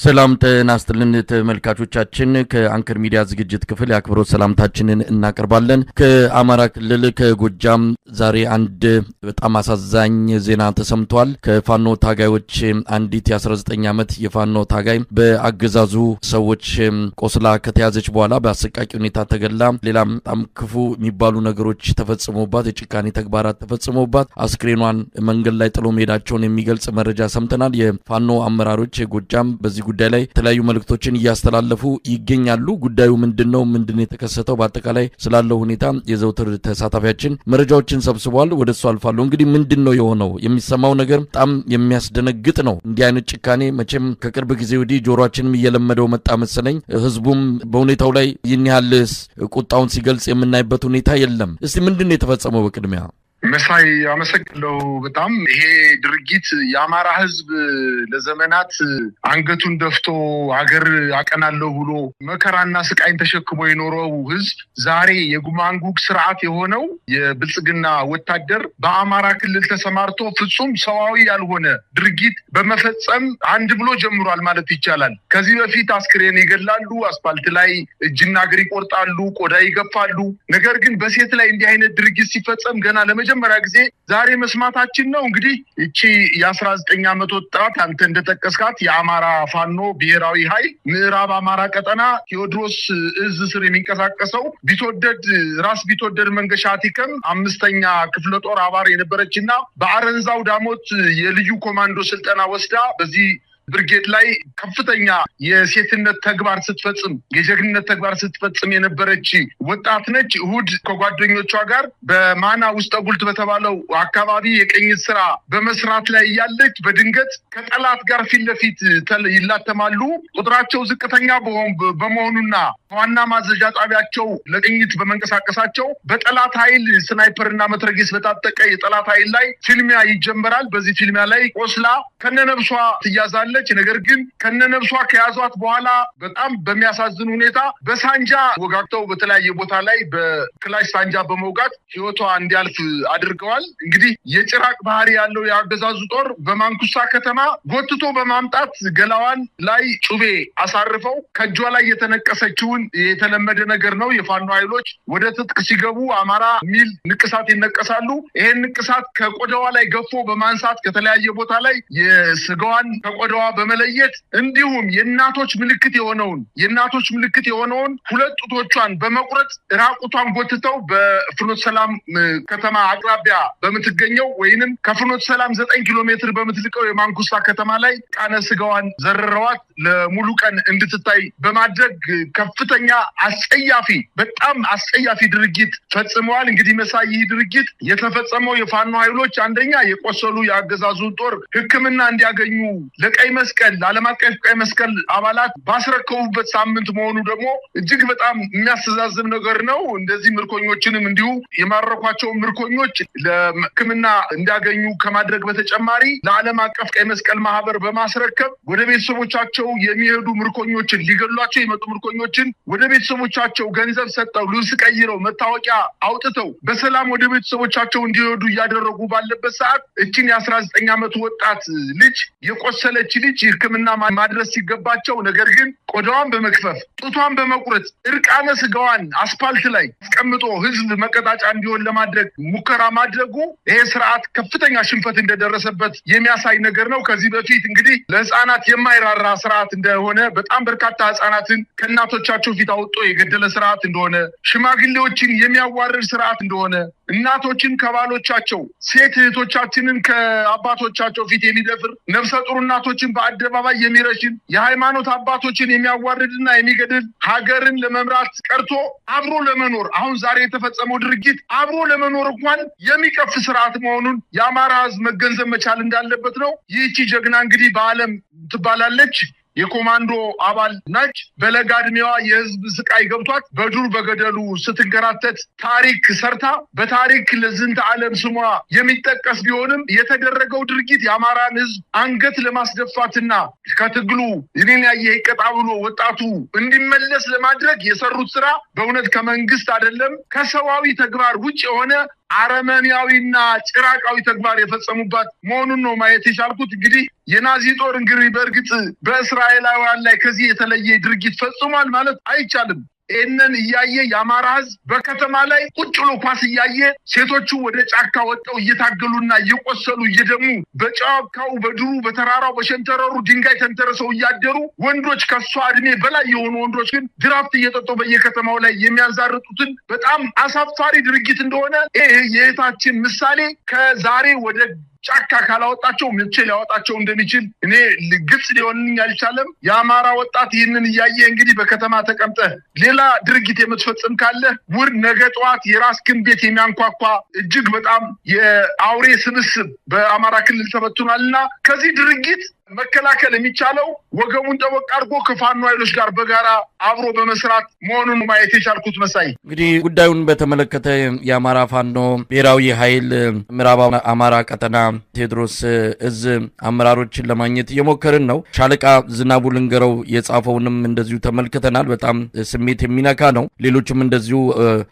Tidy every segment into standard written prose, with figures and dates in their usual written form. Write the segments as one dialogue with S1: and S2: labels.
S1: ሰላም ተናስተልን ተመልካቾቻችን ከአንከር ሚዲያ ዝግጅት ክፍል ያክብሮት ሰላምታችንን እናቀርባለን። ከአማራ ክልል ከጎጃም ዛሬ አንድ በጣም አሳዛኝ ዜና ተሰምቷል። ከፋኖ ታጋዮች አንዲት የ19 ዓመት የፋኖ ታጋይ በአገዛዙ ሰዎች ቆስላ ከተያዘች በኋላ በአሰቃቂ ሁኔታ ተገላ ሌላም በጣም ክፉ የሚባሉ ነገሮች ተፈጽሞባት የጭካኔ ተግባራት ተፈጽሞባት አስክሬኗን መንገድ ላይ ጥሎ መሄዳቸውን የሚገልጽ መረጃ ሰምተናል። የፋኖ አመራሮች የጎጃም በዚህ ጉዳይ ላይ ተለያዩ መልእክቶችን እያስተላለፉ ይገኛሉ። ጉዳዩ ምንድነው የተከሰተው በአጠቃላይ ስላለው ሁኔታ የዘውትር ተሳታፊያችን መረጃዎችን ሰብስቧል። ወደሱ አልፋለሁ። እንግዲህ ምንድነው የሆነው? የሚሰማው ነገር በጣም የሚያስደነግጥ ነው። እንዲህ አይነት ጭካኔ መቼም ከቅርብ ጊዜ ወዲህ ጆሮአችንም እየለመደው መጣ መሰለኝ። ህዝቡም በሁኔታው ላይ ይህን ያህል ቁጣውን ሲገልጽ የምናይበት ሁኔታ የለም። እስቲ ምንድነው የተፈጸመው? በቅድሚያ
S2: መሳይ አመሰግናለሁ። በጣም ይሄ ድርጊት የአማራ ህዝብ ለዘመናት አንገቱን ደፍቶ ሀገር አቀናለሁ ብሎ መከራና ስቃይን ተሸክሞ የኖረው ህዝብ ዛሬ የጉማንጉግ ስርዓት የሆነው የብልጽግና ወታደር በአማራ ክልል ተሰማርቶ ፍጹም ሰዋዊ ያልሆነ ድርጊት በመፈጸም አንድ ብሎ ጀምሯል ማለት ይቻላል። ከዚህ በፊት አስክሬን ይገላሉ፣ አስፋልት ላይ እጅና እግር ይቆርጣሉ፣ ቆዳ ይገፋሉ። ነገር ግን በሴት ላይ እንዲህ አይነት ድርጊት ሲፈጸም ገና ለመጀመሪያ ጊዜ ዛሬ መስማታችን ነው። እንግዲህ እቺ የ19 ዓመት ወጣት አንተ እንደተጠቀስካት የአማራ ፋኖ ብሔራዊ ኃይል ምዕራብ አማራ ቀጠና ቴዎድሮስ እዝ ስር የሚንቀሳቀሰው ራስ ቢትወደድ መንገሻ አቲከም 5ኛ ክፍለ ጦር አባር የነበረችና በአረንዛው ዳሞት የልዩ ኮማንዶ ስልጠና ወስዳ በዚህ ብርጌድ ላይ ከፍተኛ የሴትነት ተግባር ስትፈጽም የጀግንነት ተግባር ስትፈጽም የነበረች ወጣት ነች። እሁድ ከጓደኞቿ ጋር በማና ውስጥ ጉልት በተባለው አካባቢ የቅኝት ስራ በመስራት ላይ ያለች በድንገት ከጠላት ጋር ፊት ለፊት ይላተማሉ። ቁጥራቸው ዝቅተኛ በመሆኑና ዋና ማዘዣ ጣቢያቸው ለቅኝት በመንቀሳቀሳቸው በጠላት ኃይል ስናይፐርና መትረጊስ በታጠቀ የጠላት ኃይል ላይ ፊልሚያ ይጀምራል። በዚህ ፊልሚያ ላይ ቆስላ ከነነብሷ ትያዛለች። ነገር ግን ከነነብሷ ከያዟት በኋላ በጣም በሚያሳዝን ሁኔታ በሳንጃ ወጋግተው በተለያየ ቦታ ላይ በክላሽ ሳንጃ በመውጋት ህይወቷ እንዲያልፍ አድርገዋል። እንግዲህ የጭራቅ ባህሪ ያለው የአገዛዙ ጦር በማንኩሳ ከተማ ጎትቶ በማምጣት ገላዋን ላይ ጩቤ አሳርፈው ከእጇ ላይ የተነቀሰችውን የተለመደ ነገር ነው። የፋኖ ኃይሎች ወደ ትጥቅ ሲገቡ አማራ ሚል ንቅሳት ይነቀሳሉ። ይሄን ንቅሳት ከቆዳዋ ላይ ገፎ በማንሳት ከተለያየ ቦታ ላይ የስጋዋን ከቆዳዋ በመለየት እንዲሁም የእናቶች ምልክት የሆነውን ሁለት ጡቶቿን በመቁረጥ ራቁቷን ጎትተው በፍኖተ ሰላም ከተማ አቅራቢያ በምትገኘው ወይንም ከፍኖተ ሰላም 9 ኪሎ ሜትር በምትልቀው የማንኩሳ ከተማ ላይ ቃነ ስጋዋን ዘርረዋት ለሙሉ ቀን እንድትታይ በማድረግ ከፍተኛ በጣም አስጸያፊ ድርጊት ፈጽመዋል። እንግዲህ መሳይ ይህ ድርጊት የተፈጸመው የፋኖ ኃይሎች አንደኛ የቆሰሉ የአገዛዙን ጦር ሕክምና እንዲያገኙ ለቀይ መስቀል ለዓለም አቀፍ ቀይ መስቀል አባላት ባስረከቡበት ሳምንት መሆኑ ደግሞ እጅግ በጣም የሚያስተዛዝብ ነገር ነው። እንደዚህ ምርኮኞችንም እንዲሁ የማረኳቸው ምርኮኞች ለሕክምና እንዲያገኙ ከማድረግ በተጨማሪ ለዓለም አቀፍ ቀይ መስቀል ማህበር በማስረከብ ወደ ቤተሰቦቻቸው የሚሄዱ ምርኮኞችን ሊገሏቸው የመጡ ምርኮኞችን ወደ ቤተሰቦቻቸው ገንዘብ ሰጠው ልብስ ቀይረው መታወቂያ አውጥተው በሰላም ወደ ቤተሰቦቻቸው እንዲሄዱ እያደረጉ ባለበት ሰዓት እቺን የ19 ዓመት ወጣት ልጅ የቆሰለች ልጅ ሕክምና ማድረስ ሲገባቸው ነገር ግን ቆዳዋን በመክፈፍ ጡቷን በመቁረጥ እርቃነ ስጋዋን አስፋልት ላይ አስቀምጦ ህዝብ መቀጣጫ እንዲሆን ለማድረግ ሙከራ ማድረጉ ይሄ ስርዓት ከፍተኛ ሽንፈት እንደደረሰበት የሚያሳይ ነገር ነው። ከዚህ በፊት እንግዲህ ለህፃናት የማይራራ ስርዓት እንደሆነ በጣም በርካታ ህፃናትን ከእናቶቻቸው ፊት አውጥቶ የገደለ ስርዓት እንደሆነ፣ ሽማግሌዎችን የሚያዋርድ ስርዓት እንደሆነ፣ እናቶችን ከባሎቻቸው ሴት እህቶቻችንን ከአባቶቻቸው ፊት የሚደፍር ነፍሰ ጡር እናቶችን በአደባባይ የሚረሽን የሃይማኖት አባቶችን የሚያዋርድና የሚገድል ሀገርን ለመምራት ቀርቶ አብሮ ለመኖር አሁን ዛሬ የተፈጸመው ድርጊት አብሮ ለመኖር እንኳን የሚቀፍ ስርዓት መሆኑን የአማራ ህዝብ መገንዘብ መቻል እንዳለበት ነው። ይህቺ ጀግና እንግዲህ በዓለም ትባላለች። የኮማንዶ አባል ናች። በለጋ እድሜዋ የህዝብ ስቃይ ገብቷት በዱር በገደሉ ስትንከራተት ታሪክ ሰርታ በታሪክ ለዝንተ ዓለም ስሟ የሚጠቀስ ቢሆንም የተደረገው ድርጊት የአማራን ህዝብ አንገት ለማስደፋትና ከትግሉ እኔን ያየ ይቀጣ ብሎ ወጣቱ እንዲመለስ ለማድረግ የሰሩት ስራ በእውነት ከመንግስት አይደለም ከሰዋዊ ተግባር ውጭ የሆነ አረመኔያዊና ጭራቃዊ ተግባር የፈጸሙባት መሆኑን ነው ማየት የቻልኩት። እንግዲህ የናዚ ጦር እንግዲህ በእርግጥ በእስራኤላውያን ላይ ከዚህ የተለየ ድርጊት ፈጽሟል ማለት አይቻልም። እነን እያየ የአማራ ህዝብ በከተማ ላይ ቁጭ ብሎ ኳስ እያየ ሴቶቹ ወደ ጫካ ወጣው እየታገሉና እየቆሰሉ እየደሙ በጫካው በድሩ በተራራው በሸንተረሩ ድንጋይ ተንተረሰው እያደሩ ወንዶች ከሷ እድሜ በላይ የሆኑ ወንዶች ግን ድራፍት እየጠጡ በየከተማው ላይ የሚያንዛርጡትን በጣም አሳፋሪ ድርጊት እንደሆነ ይሄ የእህታችን ምሳሌ ከዛሬ ወደ ጫካ ካላወጣቸው መቼ ሊያወጣቸው እንደሚችል እኔ ግልጽ ሊሆንልኝ አልቻለም። የአማራ ወጣት ይህንን እያየ እንግዲህ በከተማ ተቀምጠህ ሌላ ድርጊት የምትፈጽም ካለ ውር ነገ ጠዋት የራስህን ቤት የሚያንኳኳ እጅግ በጣም የአውሬ ስብስብ በአማራ ክልል ተበትኗልና ከዚህ ድርጊት መከላከል የሚቻለው ወገቡን ጠበቅ አድርጎ ከፋኖ ኃይሎች ጋር በጋራ አብሮ በመስራት መሆኑን ማየት የቻልኩት መሳይ።
S1: እንግዲህ ጉዳዩን በተመለከተ የአማራ ፋኖ ብሔራዊ ኃይል ምዕራብ አማራ ቀጠና ቴዎድሮስ እዝ አመራሮችን ለማግኘት እየሞከርን ነው። ሻለቃ ዝናቡ ልንገረው የጻፈውንም እንደዚሁ ተመልክተናል። በጣም ስሜት የሚነካ ነው። ሌሎችም እንደዚሁ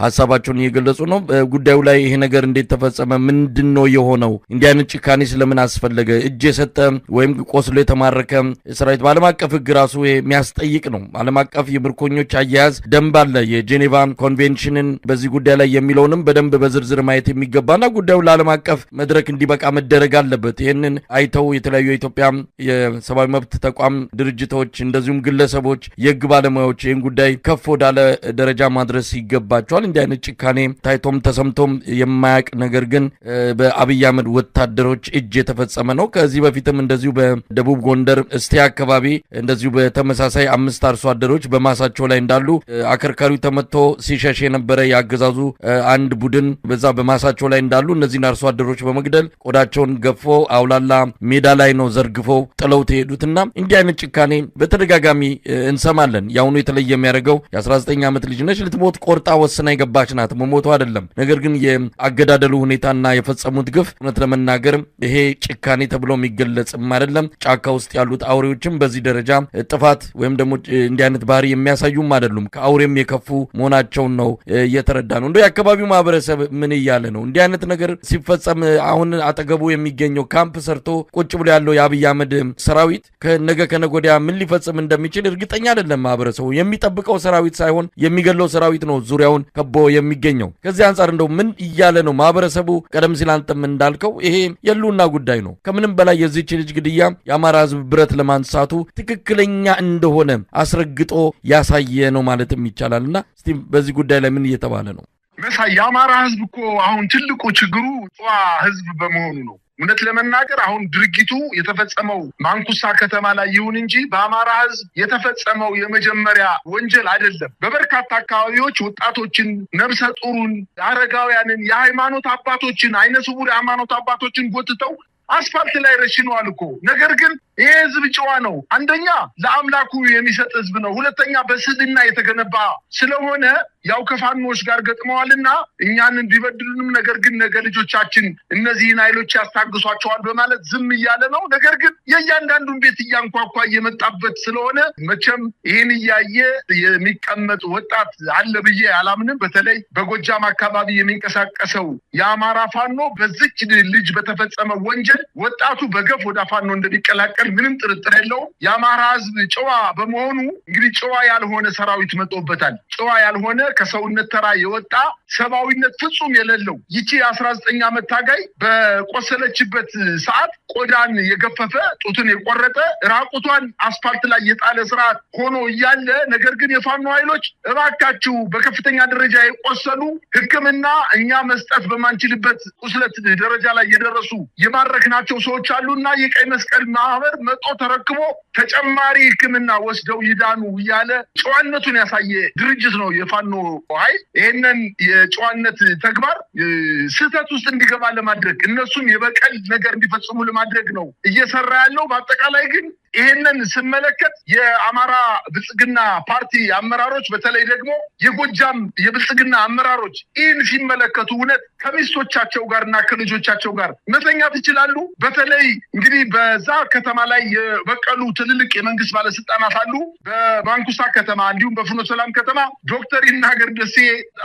S1: ሀሳባቸውን እየገለጹ ነው። ጉዳዩ ላይ ይሄ ነገር እንዴት ተፈጸመ? ምንድነው የሆነው? እንዲህ አይነት ጭካኔ ስለምን አስፈለገ? እጅ የሰጠ ወይም ቆስሎ የተማረከ ሰራዊት በዓለም አቀፍ ሕግ ራሱ የሚያስጠይቅ ነው። ዓለም አቀፍ የምርኮኞች አያያዝ ደንብ አለ። የጄኔቫ ኮንቬንሽንን በዚህ ጉዳይ ላይ የሚለውንም በደንብ በዝርዝር ማየት የሚገባና ጉዳዩ ለዓለም አቀፍ መድረክ እንዲበቃ መደረግ አለበት። ይህንን አይተው የተለያዩ የኢትዮጵያ የሰብአዊ መብት ተቋም ድርጅቶች እንደዚሁም ግለሰቦች፣ የሕግ ባለሙያዎች ይህን ጉዳይ ከፍ ወዳለ ደረጃ ማድረስ ይገባቸዋል። እንዲህ አይነት ጭካኔ ታይቶም ተሰምቶም የማያቅ ነገር ግን በአብይ አህመድ ወታደሮች እጅ የተፈጸመ ነው። ከዚህ በፊትም እንደዚሁ ደቡብ ጎንደር እስቴ አካባቢ እንደዚሁ በተመሳሳይ 5 አርሶ አደሮች በማሳቸው ላይ እንዳሉ አከርካሪው ተመቶ ሲሸሽ የነበረ ያገዛዙ አንድ ቡድን በዛ በማሳቸው ላይ እንዳሉ እነዚህን አርሶ አደሮች በመግደል ቆዳቸውን ገፎ አውላላ ሜዳ ላይ ነው ዘርግፈው ጥለው ተሄዱትና እንዲህ አይነት ጭካኔ በተደጋጋሚ እንሰማለን። ያውኑ የተለየ የሚያደርገው የ19 ዓመት ልጅ ነች፣ ልትሞት ቆርጣ ወስና የገባች ናት። መሞቱ አይደለም። ነገር ግን የአገዳደሉ ሁኔታና የፈጸሙት ግፍ እውነት ለመናገር ይሄ ጭካኔ ተብሎ የሚገለጽም አይደለም። ጫካ ውስጥ ያሉት አውሬዎችም በዚህ ደረጃ ጥፋት ወይም ደግሞ እንዲህ አይነት ባህሪ የሚያሳዩም አይደሉም። ከአውሬም የከፉ መሆናቸውን ነው እየተረዳ ነው። እንደው የአካባቢው ማህበረሰብ ምን እያለ ነው? እንዲህ አይነት ነገር ሲፈጸም አሁን አጠገቡ የሚገኘው ካምፕ ሰርቶ ቁጭ ብሎ ያለው የአብይ አህመድ ሰራዊት ከነገ ከነጎዲያ ምን ሊፈጽም እንደሚችል እርግጠኛ አይደለም። ማህበረሰቡ የሚጠብቀው ሰራዊት ሳይሆን የሚገለው ሰራዊት ነው ዙሪያውን ከቦ የሚገኘው። ከዚህ አንጻር እንደው ምን እያለ ነው ማህበረሰቡ? ቀደም ሲል አንተም እንዳልከው ይሄ የሉና ጉዳይ ነው። ከምንም በላይ የዚህች ልጅ ግድያ የአማራ ህዝብ ብረት ለማንሳቱ ትክክለኛ እንደሆነ አስረግጦ ያሳየ ነው ማለትም ይቻላልና እስቲ በዚህ ጉዳይ ላይ ምን እየተባለ ነው?
S2: መሳይ የአማራ ህዝብ እኮ አሁን ትልቁ ችግሩ ጨዋ ህዝብ በመሆኑ ነው። እውነት ለመናገር አሁን ድርጊቱ የተፈጸመው ማንኩሳ ከተማ ላይ ይሁን እንጂ በአማራ ህዝብ የተፈጸመው የመጀመሪያ ወንጀል አይደለም። በበርካታ አካባቢዎች ወጣቶችን፣ ነብሰ ጡሩን፣ አረጋውያንን፣ የሃይማኖት አባቶችን፣ አይነ ስውር የሃይማኖት አባቶችን ጎትተው አስፋልት ላይ ረሽነዋል እኮ። ነገር ግን ይሄ ህዝብ ጨዋ ነው። አንደኛ ለአምላኩ የሚሰጥ ህዝብ ነው። ሁለተኛ በስዕልና የተገነባ ስለሆነ ያው ከፋኖች ጋር ገጥመዋልና እኛንን ቢበድሉንም ነገር ግን ነገ ልጆቻችን እነዚህን ኃይሎች ያስታግሷቸዋል በማለት ዝም እያለ ነው። ነገር ግን የእያንዳንዱን ቤት እያንኳኳ እየመጣበት ስለሆነ መቼም ይህን እያየ የሚቀመጥ ወጣት አለ ብዬ አላምንም። በተለይ በጎጃም አካባቢ የሚንቀሳቀሰው የአማራ ፋኖ በዚች ልጅ በተፈጸመ ወንጀል ወጣቱ በገፍ ወደ ፋኖ እንደሚቀላቀል ምንም ጥርጥር የለውም። የአማራ ህዝብ ጨዋ በመሆኑ እንግዲህ ጨዋ ያልሆነ ሰራዊት መጥቶበታል። ጨዋ ያልሆነ ከሰውነት ተራ የወጣ ሰብአዊነት ፍጹም የሌለው ይቺ 19 ዓመት ታጋይ በቆሰለችበት ሰዓት ቆዳን የገፈፈ ጡትን የቆረጠ ራቁቷን አስፋልት ላይ የጣለ ስርዓት ሆኖ እያለ ነገር ግን የፋኖ ኃይሎች እባካችሁ በከፍተኛ ደረጃ የቆሰሉ ሕክምና እኛ መስጠት በማንችልበት ቁስለት ደረጃ ላይ የደረሱ የማረክናቸው ሰዎች አሉና የቀይ መስቀል ማህበር መጦ ተረክቦ ተጨማሪ ሕክምና ወስደው ይዳኑ እያለ ጨዋነቱን ያሳየ ድርጅት ነው የፋኖ ኃይል። ይሄንን የጨዋነት ተግባር ስህተት ውስጥ እንዲገባ ለማድረግ እነሱም የበቀል ነገር እንዲፈጽሙ ለማድረግ ነው እየሰራ ያለው። በአጠቃላይ ግን ይሄንን ስመለከት የአማራ ብልጽግና ፓርቲ አመራሮች በተለይ ደግሞ የጎጃም የብልጽግና አመራሮች ይህን ሲመለከቱ እውነት ከሚስቶቻቸው ጋርና ከልጆቻቸው ጋር መተኛት ይችላሉ? በተለይ እንግዲህ በዛ ከተማ ላይ የበቀሉ ትልልቅ የመንግስት ባለስልጣናት አሉ። በማንኩሳ ከተማ እንዲሁም በፍኖተ ሰላም ከተማ ዶክተር ይናገር ደሴ፣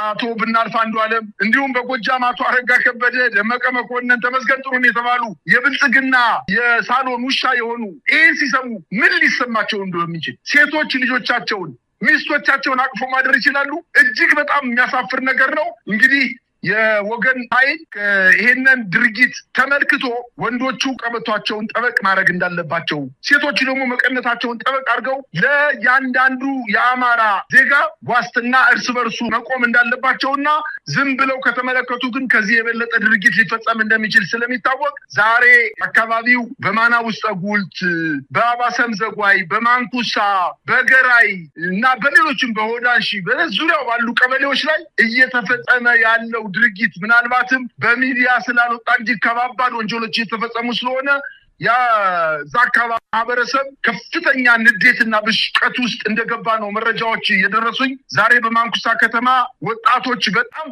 S2: አቶ ብናልፍ አንዱዓለም እንዲሁም በጎጃም አቶ አረጋ ከበደ፣ ደመቀ መኮንን፣ ተመስገን ጥሩን የተባሉ የብልጽግና የሳሎን ውሻ የሆኑ ይህን ሲሰሙ ምን ሊሰማቸው እንደሚችል ሴቶች ልጆቻቸውን ሚስቶቻቸውን አቅፎ ማደር ይችላሉ? እጅግ በጣም የሚያሳፍር ነገር ነው። እንግዲህ የወገን ኃይል ይሄንን ድርጊት ተመልክቶ ወንዶቹ ቀበቷቸውን ጠበቅ ማድረግ እንዳለባቸው፣ ሴቶች ደግሞ መቀነታቸውን ጠበቅ አድርገው ለያንዳንዱ የአማራ ዜጋ ዋስትና እርስ በርሱ መቆም እንዳለባቸውና ዝም ብለው ከተመለከቱ ግን ከዚህ የበለጠ ድርጊት ሊፈጸም እንደሚችል ስለሚታወቅ ዛሬ አካባቢው በማና ውስጥ ጉልት፣ በአባሰም ዘጓይ፣ በማንኩሳ፣ በገራይ እና በሌሎችም በሆዳንሺ በዙሪያው ባሉ ቀበሌዎች ላይ እየተፈጸመ ያለው ድርጊት ምናልባትም በሚዲያ ስላልወጣ እንጂ ከባባድ ወንጀሎች እየተፈጸሙ ስለሆነ ያዛ አካባቢ ማህበረሰብ ከፍተኛ ንዴትና ብሽቀት ውስጥ እንደገባ ነው መረጃዎች የደረሱኝ። ዛሬ በማንኩሳ ከተማ ወጣቶች በጣም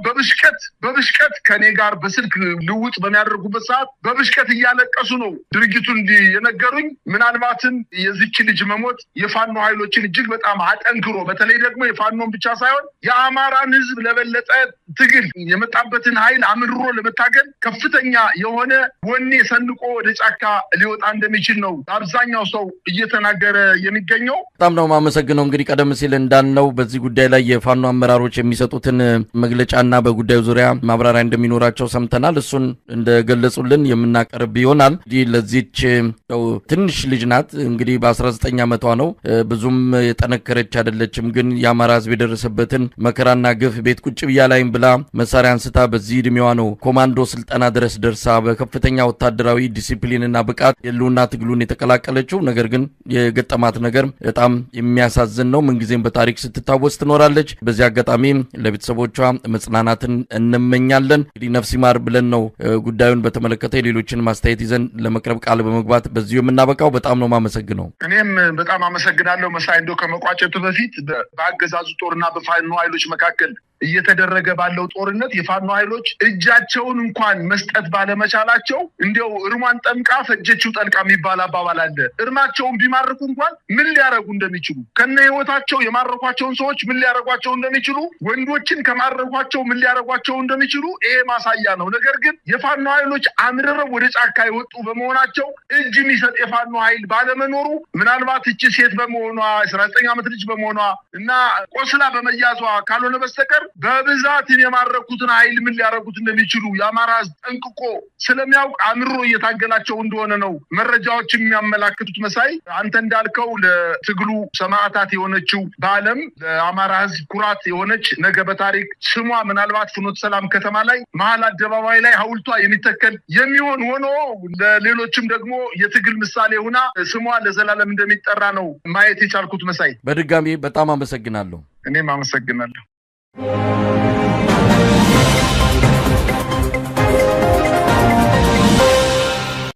S2: በብሽቀት ከኔ ጋር በስልክ ልውጥ በሚያደርጉበት ሰዓት በብሽቀት እያለቀሱ ነው ድርጊቱን የነገሩኝ። ምናልባትም የዚች ልጅ መሞት የፋኖ ኃይሎችን እጅግ በጣም አጠንክሮ በተለይ ደግሞ የፋኖን ብቻ ሳይሆን የአማራን ሕዝብ ለበለጠ ትግል የመጣበትን ኃይል አምርሮ ለመታገል ከፍተኛ የሆነ ወኔ ሰንቆ ወደ ጫካ ሊወጣ እንደሚችል ነው አብዛኛው ሰው እየተናገረ የሚገኘው።
S1: በጣም ነው ማመሰግነው። እንግዲህ ቀደም ሲል እንዳልነው በዚህ ጉዳይ ላይ የፋኖ አመራሮች የሚሰጡትን መግለጫና በጉዳዩ ዙሪያ ማብራሪያ እንደሚኖራቸው ሰምተናል። እሱን እንደገለጹልን የምናቀርብ ይሆናል። እንግዲህ ለዚች ትንሽ ልጅ ናት። እንግዲህ በ19 ዓመቷ ነው። ብዙም የጠነከረች አይደለችም። ግን የአማራ ህዝብ የደረሰበትን መከራና ግፍ ቤት ቁጭ ብያ ላይም ብላ መሳሪያ አንስታ በዚህ እድሜዋ ነው ኮማንዶ ስልጠና ድረስ ደርሳ በከፍተኛ ወታደራዊ ዲሲፕሊንና ብቃት የሉና ትግሉን የተቀላቀለችው። ነገር ግን የገጠማት ነገር በጣም የሚያሳዝን ነው። ምንጊዜም በታሪክ ስትታወስ ትኖራለች። በዚህ አጋጣሚ ለቤተሰቦቿ መጽናናትን እንመኛለን። እንግዲህ ነፍስ ይማር ብለን ነው ጉዳዩን በተመለከተ የሌሎችን ማስተያየት ይዘን ለመቅረብ ቃል በመግባት በዚሁ የምናበቃው። በጣም ነው ማመሰግነው።
S2: እኔም በጣም አመሰግናለሁ። መሳይ እንደው ከመቋጨቱ በፊት በአገዛዙ ጦርና በፋኖ ኃይሎች መካከል እየተደረገ ባለው ጦርነት የፋኖ ኃይሎች እጃቸውን እንኳን መስጠት ባለመቻላቸው እንዲያው እርሟን ጠምቃ ፈጀችው ጠልቃ የሚባል አባባል አለ። እርማቸውን ቢማርኩ እንኳን ምን ሊያረጉ እንደሚችሉ ከነ ህይወታቸው የማረኳቸውን ሰዎች ምን ሊያረጓቸው እንደሚችሉ፣ ወንዶችን ከማረኳቸው ምን ሊያረጓቸው እንደሚችሉ ይሄ ማሳያ ነው። ነገር ግን የፋኖ ኃይሎች አምርረው ወደ ጫካ የወጡ በመሆናቸው እጅ የሚሰጥ የፋኖ ኃይል ባለመኖሩ ምናልባት እቺ ሴት በመሆኗ 19 ዓመት ልጅ በመሆኗ እና ቆስላ በመያዟ ካልሆነ በስተቀር በብዛት የማረኩትን ኃይል ምን ሊያረጉት እንደሚችሉ የአማራ ህዝብ ጠንቅቆ ስለሚያውቅ አምሮ እየታገላቸው እንደሆነ ነው መረጃዎች የሚያመላክቱት። መሳይ አንተ እንዳልከው ለትግሉ ሰማዕታት የሆነችው በዓለም ለአማራ ህዝብ ኩራት የሆነች ነገ በታሪክ ስሟ ምናልባት ፍኖተ ሰላም ከተማ ላይ መሀል አደባባይ ላይ ሐውልቷ የሚተከል የሚሆን ሆኖ ለሌሎችም ደግሞ የትግል ምሳሌ ሆና ስሟ ለዘላለም እንደሚጠራ ነው ማየት የቻልኩት። መሳይ በድጋሚ በጣም አመሰግናለሁ። እኔም አመሰግናለሁ።